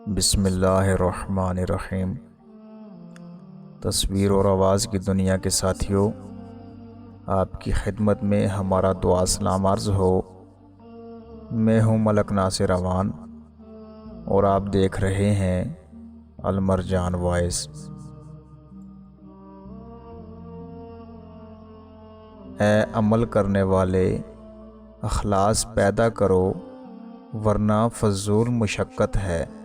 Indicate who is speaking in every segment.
Speaker 1: बिस्मिल्लाहिर्रहमानिर्रहीम। तस्वीर और आवाज़ की दुनिया के साथियों, आपकी खिदमत में हमारा दुआ सलाम अर्ज़ हो। मैं हूँ मलक नासिर अवान और आप देख रहे हैं अल मरजान वॉइस। ऐ अमल करने वाले, अखलास पैदा करो वरना फजूल मुशक्क़त है।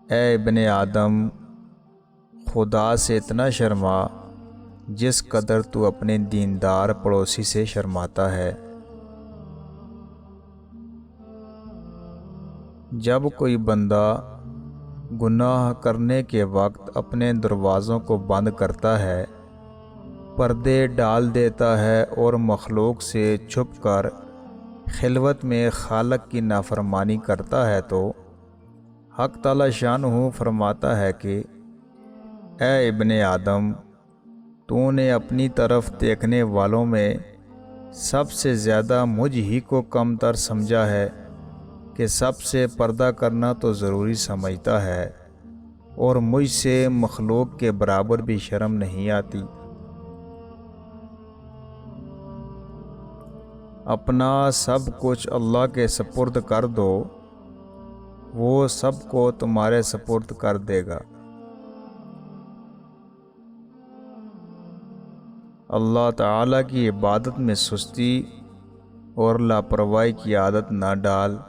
Speaker 1: ऐ इब्ने आदम, खुदा से इतना शर्मा जिस कदर तू अपने दीनदार पड़ोसी से शर्माता है। जब कोई बंदा गुनाह करने के वक्त अपने दरवाज़ों को बंद करता है, पर्दे डाल देता है और मखलूक से छुपकर खिलवत में खालक की नाफरमानी करता है, तो हक ताला शानहू फरमाता है कि ऐ इब्ने आदम, तूने अपनी तरफ देखने वालों में सबसे ज़्यादा मुझ ही को कमतर समझा है कि सबसे पर्दा करना तो ज़रूरी समझता है और मुझसे मखलूक के बराबर भी शर्म नहीं आती। अपना सब कुछ अल्लाह के सपुर्द कर दो, वो सब को तुम्हारे सपुर्द कर देगा। अल्लाह ताला की इबादत में सुस्ती और लापरवाही की आदत ना डाल।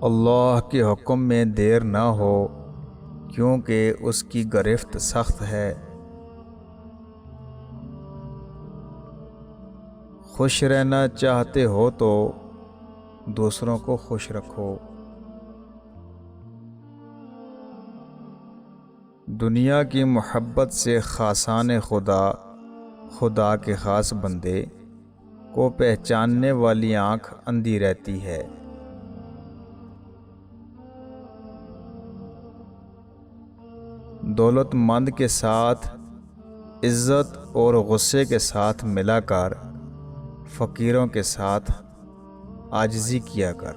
Speaker 1: अल्लाह के हुक्म में देर ना हो, क्योंकि उसकी गिरफ्त सख्त है। खुश रहना चाहते हो तो दूसरों को खुश रखो। दुनिया की मोहब्बत से खासान खुदा, खुदा के ख़ास बंदे को पहचानने वाली आँख अंधी रहती है। दौलतमंद के साथ इज़्ज़त और गुस्से के साथ मिलाकर फ़कीरों के साथ आजिज़ी किया कर।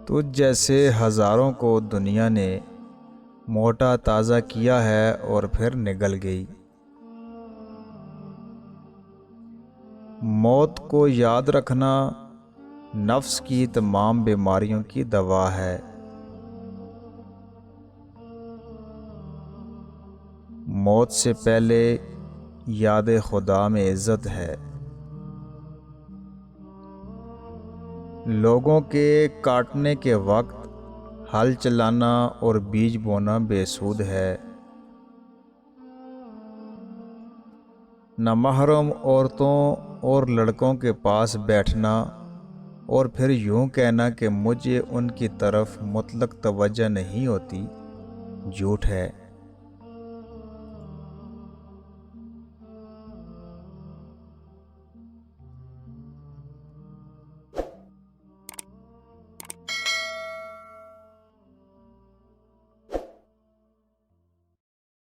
Speaker 1: तुझ जैसे हज़ारों को दुनिया ने मोटा ताज़ा किया है और फिर निगल गई। मौत को याद रखना नफ्स की तमाम बीमारियों की दवा है। मौत से पहले याद खुदा में इज़्ज़त है। लोगों के काटने के वक्त हल चलाना और बीज बोना बेसूद है। नामहरम औरतों और लड़कों के पास बैठना और फिर यूं कहना कि मुझे उनकी तरफ मुतलक तवज्जो नहीं होती, झूठ है।